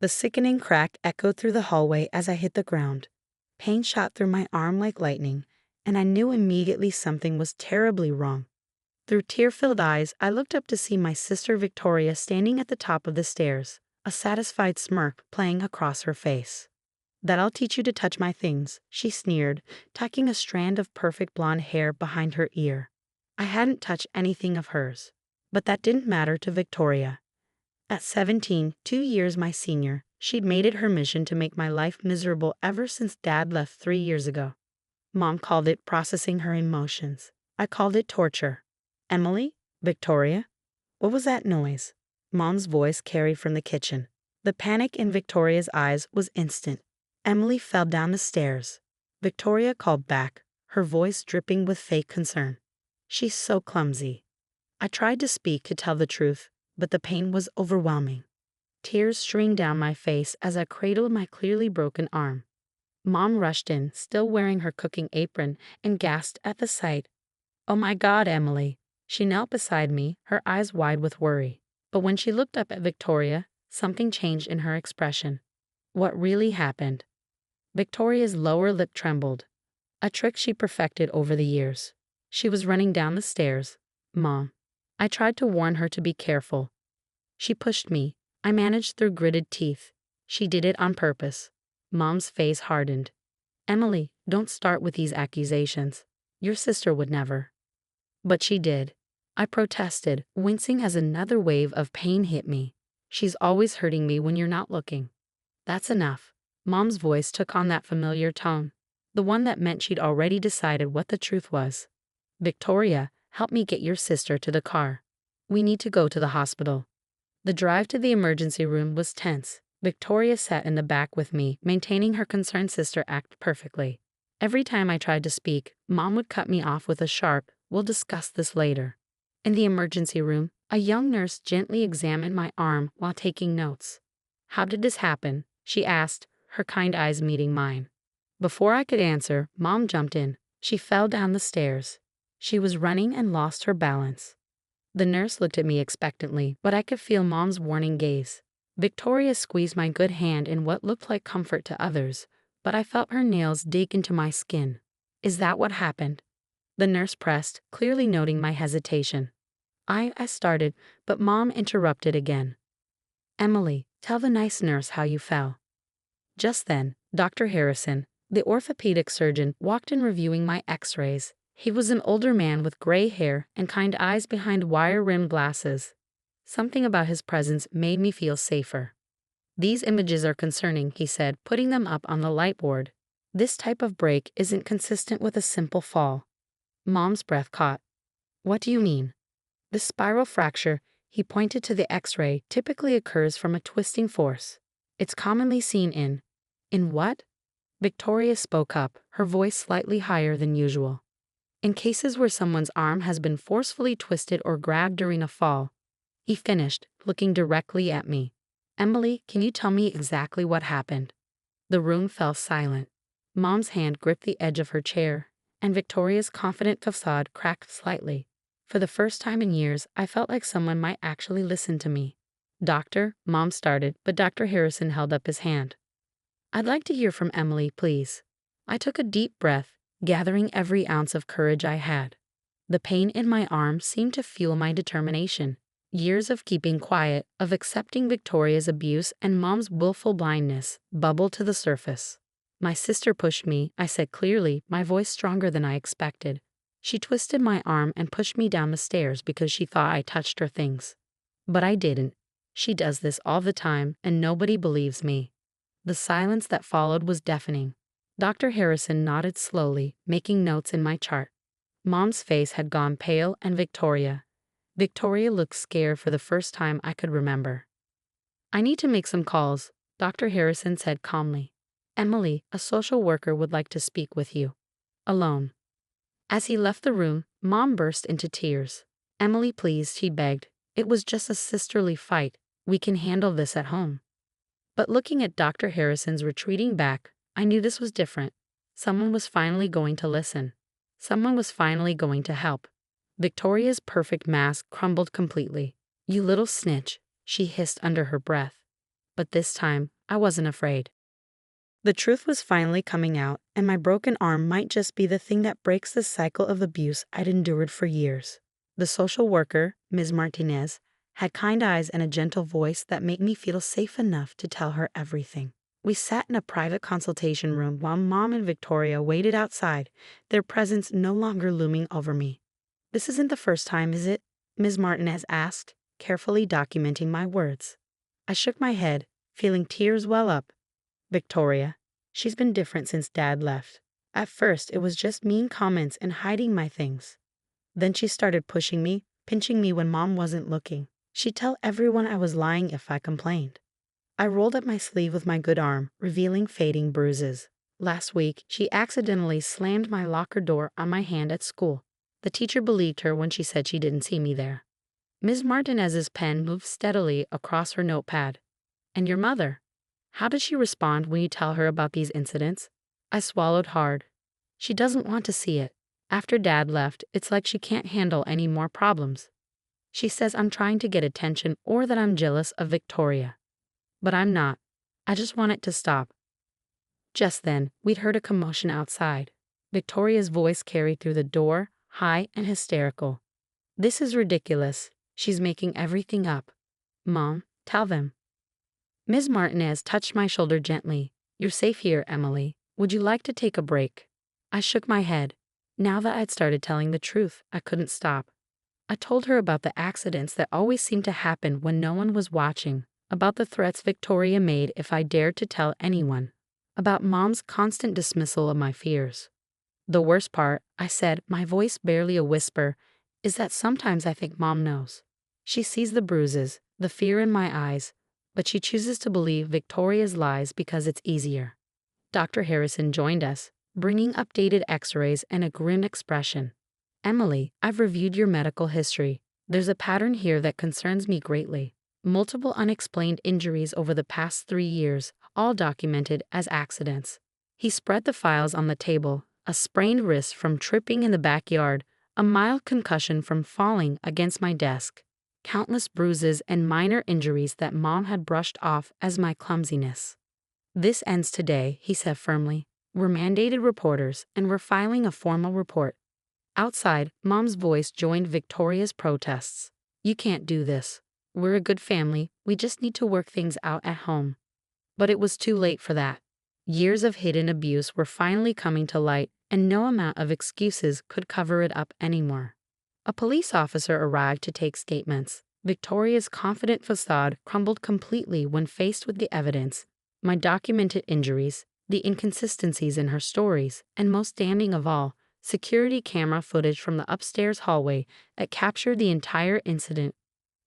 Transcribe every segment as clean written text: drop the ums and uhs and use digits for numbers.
The sickening crack echoed through the hallway as I hit the ground. Pain shot through my arm like lightning, and I knew immediately something was terribly wrong. Through tear-filled eyes, I looked up to see my sister Victoria standing at the top of the stairs, a satisfied smirk playing across her face. "That I'll teach you to touch my things," she sneered, tucking a strand of perfect blonde hair behind her ear. I hadn't touched anything of hers, but that didn't matter to Victoria. At 17, 2 years my senior, she'd made it her mission to make my life miserable ever since Dad left 3 years ago. Mom called it processing her emotions. I called it torture. "Emily? Victoria? What was that noise?" Mom's voice carried from the kitchen. The panic in Victoria's eyes was instant. Emily fell down the stairs. Victoria called back, her voice dripping with fake concern. "She's so clumsy." I tried to speak to tell the truth, but the pain was overwhelming. Tears streamed down my face as I cradled my clearly broken arm. Mom rushed in, still wearing her cooking apron, and gasped at the sight. "Oh my God, Emily." She knelt beside me, her eyes wide with worry. But when she looked up at Victoria, something changed in her expression. What really happened? Victoria's lower lip trembled, a trick she perfected over the years. She was running down the stairs. "Mom." I tried to warn her to be careful. She pushed me. I managed through gritted teeth. "She did it on purpose." Mom's face hardened. "Emily, don't start with these accusations. Your sister would never." "But she did." I protested, wincing as another wave of pain hit me. "She's always hurting me when you're not looking." "That's enough." Mom's voice took on that familiar tone, the one that meant she'd already decided what the truth was. "Victoria, help me get your sister to the car. We need to go to the hospital." The drive to the emergency room was tense. Victoria sat in the back with me, maintaining her concerned sister act perfectly. Every time I tried to speak, Mom would cut me off with a sharp, "We'll discuss this later." In the emergency room, a young nurse gently examined my arm while taking notes. "How did this happen?" she asked, her kind eyes meeting mine. Before I could answer, Mom jumped in. She fell down the stairs. She was running and lost her balance. The nurse looked at me expectantly, but I could feel Mom's warning gaze. Victoria squeezed my good hand in what looked like comfort to others, but I felt her nails dig into my skin. "Is that what happened?" The nurse pressed, clearly noting my hesitation. I started, but Mom interrupted again. "Emily, tell the nice nurse how you fell." Just then, Dr. Harrison, the orthopedic surgeon, walked in reviewing my x-rays. He was an older man with gray hair and kind eyes behind wire-rimmed glasses. Something about his presence made me feel safer. "These images are concerning," he said, putting them up on the light board. "This type of break isn't consistent with a simple fall." Mom's breath caught. "What do you mean?" "The spiral fracture," he pointed to the x-ray, "typically occurs from a twisting force. It's commonly seen in what?" Victoria spoke up, her voice slightly higher than usual. "In cases where someone's arm has been forcefully twisted or grabbed during a fall." He finished, looking directly at me. "Emily, can you tell me exactly what happened?" The room fell silent. Mom's hand gripped the edge of her chair, and Victoria's confident facade cracked slightly. For the first time in years, I felt like someone might actually listen to me. "Doctor," Mom started, but Dr. Harrison held up his hand. "I'd like to hear from Emily, please." I took a deep breath, gathering every ounce of courage I had. The pain in my arm seemed to fuel my determination. Years of keeping quiet, of accepting Victoria's abuse and Mom's willful blindness, bubbled to the surface. "My sister pushed me," I said clearly, my voice stronger than I expected. "She twisted my arm and pushed me down the stairs because she thought I touched her things. But I didn't. She does this all the time, and nobody believes me." The silence that followed was deafening. Dr. Harrison nodded slowly, making notes in my chart. Mom's face had gone pale, and Victoria looked scared for the first time I could remember. "I need to make some calls," Dr. Harrison said calmly. "Emily, a social worker would like to speak with you. Alone." As he left the room, Mom burst into tears. "Emily, please," she begged. "It was just a sisterly fight. We can handle this at home." But looking at Dr. Harrison's retreating back, I knew this was different. Someone was finally going to listen. Someone was finally going to help. Victoria's perfect mask crumbled completely. "You little snitch," she hissed under her breath. But this time, I wasn't afraid. The truth was finally coming out, and my broken arm might just be the thing that breaks the cycle of abuse I'd endured for years. The social worker, Ms. Martinez, had kind eyes and a gentle voice that made me feel safe enough to tell her everything. We sat in a private consultation room while Mom and Victoria waited outside, their presence no longer looming over me. "This isn't the first time, is it?" Ms. Martinez asked, carefully documenting my words. I shook my head, feeling tears well up. "Victoria, she's been different since Dad left. At first, it was just mean comments and hiding my things. Then she started pushing me, pinching me when Mom wasn't looking. She'd tell everyone I was lying if I complained." I rolled up my sleeve with my good arm, revealing fading bruises. "Last week, she accidentally slammed my locker door on my hand at school. The teacher believed her when she said she didn't see me there." Ms. Martinez's pen moved steadily across her notepad. "And your mother? How does she respond when you tell her about these incidents?" I swallowed hard. "She doesn't want to see it. After Dad left, it's like she can't handle any more problems. She says I'm trying to get attention or that I'm jealous of Victoria. But I'm not. I just want it to stop." Just then, we'd heard a commotion outside. Victoria's voice carried through the door, high and hysterical. "This is ridiculous. She's making everything up. Mom, tell them." Ms. Martinez touched my shoulder gently. "You're safe here, Emily. Would you like to take a break?" I shook my head. Now that I'd started telling the truth, I couldn't stop. I told her about the accidents that always seemed to happen when no one was watching, about the threats Victoria made if I dared to tell anyone, about Mom's constant dismissal of my fears. "The worst part," I said, my voice barely a whisper, "is that sometimes I think Mom knows. She sees the bruises, the fear in my eyes, but she chooses to believe Victoria's lies because it's easier." Dr. Harrison joined us, bringing updated x-rays and a grim expression. "Emily, I've reviewed your medical history. There's a pattern here that concerns me greatly. Multiple unexplained injuries over the past 3 years, all documented as accidents." He spread the files on the table: a sprained wrist from tripping in the backyard, a mild concussion from falling against my desk, countless bruises and minor injuries that Mom had brushed off as my clumsiness. "This ends today," he said firmly. "We're mandated reporters, and we're filing a formal report." Outside, Mom's voice joined Victoria's protests. "You can't do this. We're a good family, we just need to work things out at home." But it was too late for that. Years of hidden abuse were finally coming to light, and no amount of excuses could cover it up anymore. A police officer arrived to take statements. Victoria's confident facade crumbled completely when faced with the evidence: my documented injuries, the inconsistencies in her stories, and most damning of all, security camera footage from the upstairs hallway that captured the entire incident.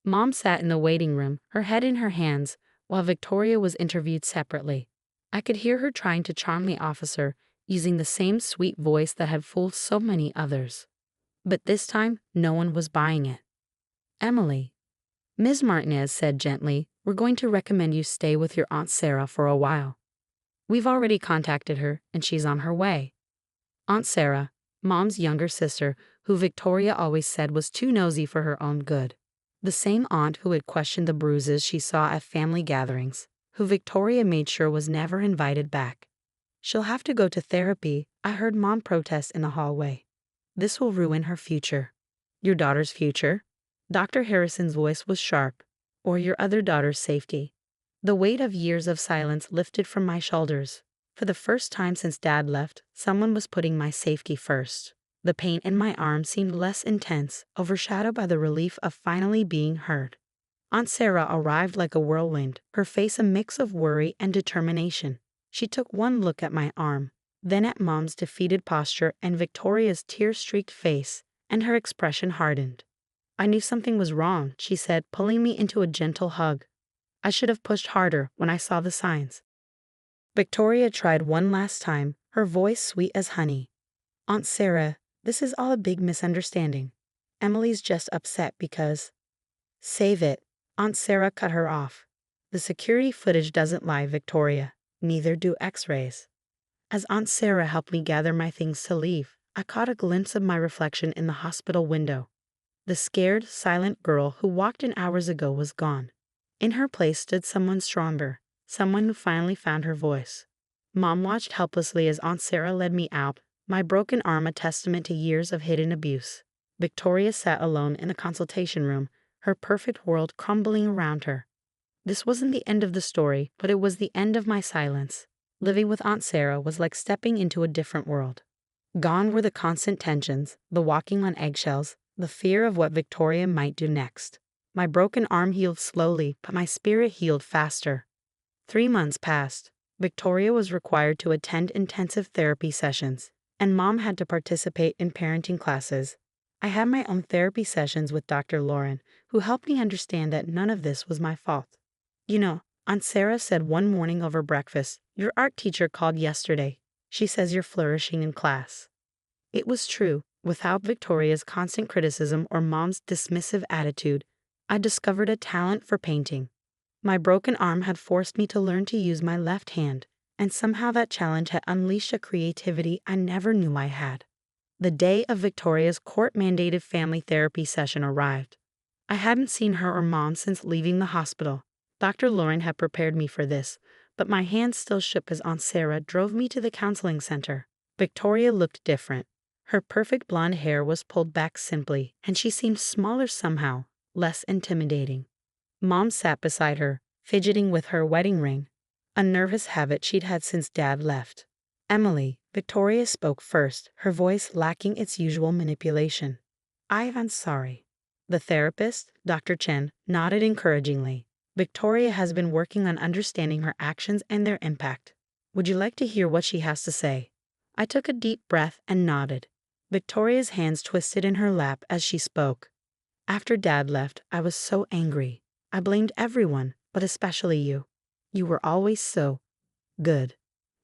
Mom sat in the waiting room, her head in her hands, while Victoria was interviewed separately. I could hear her trying to charm the officer, using the same sweet voice that had fooled so many others. But this time, no one was buying it. "Emily," Ms. Martinez said gently, "we're going to recommend you stay with your Aunt Sarah for a while. We've already contacted her, and she's on her way." Aunt Sarah, Mom's younger sister, who Victoria always said was too nosy for her own good. The same aunt who had questioned the bruises she saw at family gatherings, who Victoria made sure was never invited back. "She'll have to go to therapy," I heard Mom protest in the hallway. "This will ruin her future." "Your daughter's future?" Dr. Harrison's voice was sharp. "Or your other daughter's safety." The weight of years of silence lifted from my shoulders. For the first time since Dad left, someone was putting my safety first. The pain in my arm seemed less intense, overshadowed by the relief of finally being heard. Aunt Sarah arrived like a whirlwind, her face a mix of worry and determination. She took one look at my arm, then at Mom's defeated posture and Victoria's tear-streaked face, and her expression hardened. "I knew something was wrong," she said, pulling me into a gentle hug. "I should have pushed harder when I saw the signs." Victoria tried one last time, her voice sweet as honey. "Aunt Sarah, this is all a big misunderstanding. Emily's just upset because—" "Save it," Aunt Sarah cut her off. "The security footage doesn't lie, Victoria. Neither do x-rays." As Aunt Sarah helped me gather my things to leave, I caught a glimpse of my reflection in the hospital window. The scared, silent girl who walked in hours ago was gone. In her place stood someone stronger, someone who finally found her voice. Mom watched helplessly as Aunt Sarah led me out, my broken arm a testament to years of hidden abuse. Victoria sat alone in the consultation room, her perfect world crumbling around her. This wasn't the end of the story, but it was the end of my silence. Living with Aunt Sarah was like stepping into a different world. Gone were the constant tensions, the walking on eggshells, the fear of what Victoria might do next. My broken arm healed slowly, but my spirit healed faster. 3 months passed. Victoria was required to attend intensive therapy sessions, and Mom had to participate in parenting classes. I had my own therapy sessions with Dr. Lauren, who helped me understand that none of this was my fault. You know, Aunt Sarah said one morning over breakfast, "Your art teacher called yesterday. She says you're flourishing in class." It was true. Without Victoria's constant criticism or Mom's dismissive attitude, I discovered a talent for painting. My broken arm had forced me to learn to use my left hand, and somehow that challenge had unleashed a creativity I never knew I had. The day of Victoria's court-mandated family therapy session arrived. I hadn't seen her or Mom since leaving the hospital. Dr. Lauren had prepared me for this, but my hands still shook as Aunt Sarah drove me to the counseling center. Victoria looked different. Her perfect blonde hair was pulled back simply, and she seemed smaller somehow, less intimidating. Mom sat beside her, fidgeting with her wedding ring, a nervous habit she'd had since Dad left. "Emily," Victoria spoke first, her voice lacking its usual manipulation. "I'm sorry." The therapist, Dr. Chen, nodded encouragingly. "Victoria has been working on understanding her actions and their impact. Would you like to hear what she has to say?" I took a deep breath and nodded. Victoria's hands twisted in her lap as she spoke. "After Dad left, I was so angry. I blamed everyone, but especially you. You were always so good.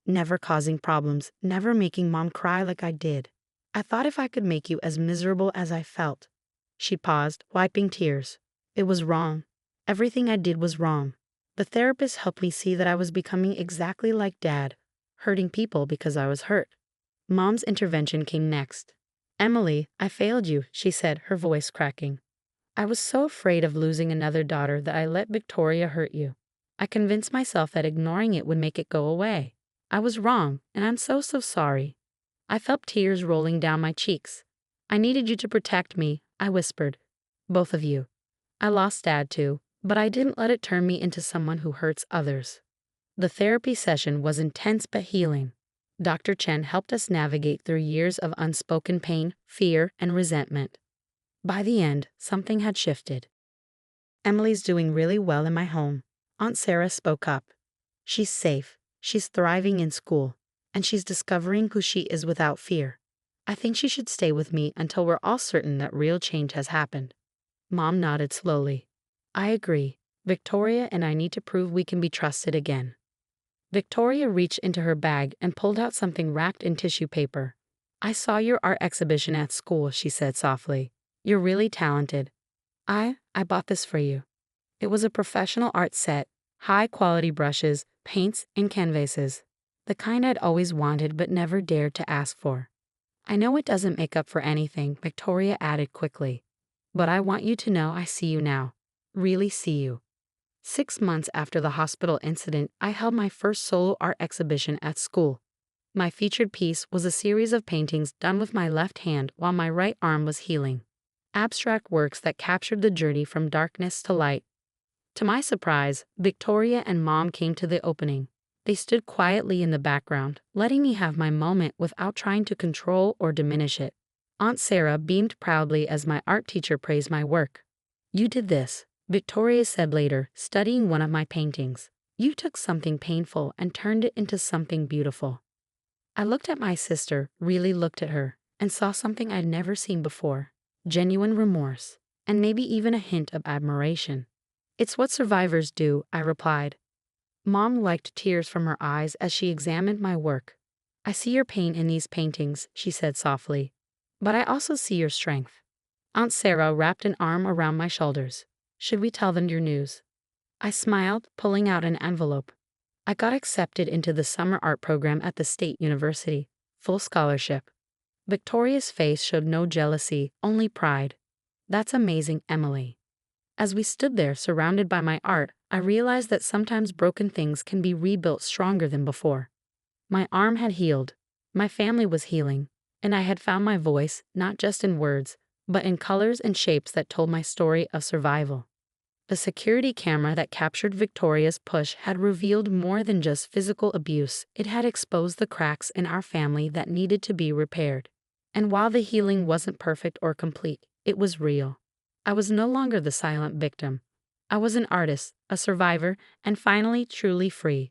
Never causing problems, never making Mom cry like I did. I thought if I could make you as miserable as I felt." She paused, wiping tears. "It was wrong. Everything I did was wrong. The therapist helped me see that I was becoming exactly like Dad, hurting people because I was hurt." Mom's intervention came next. "Emily, I failed you," she said, her voice cracking. "I was so afraid of losing another daughter that I let Victoria hurt you. I convinced myself that ignoring it would make it go away. I was wrong, and I'm so sorry." I felt tears rolling down my cheeks. "I needed you to protect me," I whispered. "Both of you. I lost Dad too, but I didn't let it turn me into someone who hurts others." The therapy session was intense but healing. Dr. Chen helped us navigate through years of unspoken pain, fear, and resentment. By the end, something had shifted. "Emily's doing really well in my home," Aunt Sarah spoke up. "She's safe, she's thriving in school, and she's discovering who she is without fear. I think she should stay with me until we're all certain that real change has happened." Mom nodded slowly. "I agree. Victoria and I need to prove we can be trusted again." Victoria reached into her bag and pulled out something wrapped in tissue paper. "I saw your art exhibition at school," she said softly. "You're really talented. I bought this for you." It was a professional art set, high-quality brushes, paints, and canvases. The kind I'd always wanted but never dared to ask for. "I know it doesn't make up for anything," Victoria added quickly. "But I want you to know I see you now. Really see you." 6 months after the hospital incident, I held my first solo art exhibition at school. My featured piece was a series of paintings done with my left hand while my right arm was healing. Abstract works that captured the journey from darkness to light. To my surprise, Victoria and Mom came to the opening. They stood quietly in the background, letting me have my moment without trying to control or diminish it. Aunt Sarah beamed proudly as my art teacher praised my work. "You did this," Victoria said later, studying one of my paintings. "You took something painful and turned it into something beautiful." I looked at my sister, really looked at her, and saw something I'd never seen before. Genuine remorse, and maybe even a hint of admiration. "It's what survivors do," I replied. Mom wiped tears from her eyes as she examined my work. "I see your pain in these paintings," she said softly. "But I also see your strength." Aunt Sarah wrapped an arm around my shoulders. "Should we tell them your news?" I smiled, pulling out an envelope. I got accepted into the summer art program at the State University, full scholarship. Victoria's face showed no jealousy, only pride. "That's amazing, Emily." As we stood there surrounded by my art, I realized that sometimes broken things can be rebuilt stronger than before. My arm had healed, my family was healing, and I had found my voice not just in words, but in colors and shapes that told my story of survival. The security camera that captured Victoria's push had revealed more than just physical abuse, it had exposed the cracks in our family that needed to be repaired. And while the healing wasn't perfect or complete, it was real. I was no longer the silent victim. I was an artist, a survivor, and finally truly free.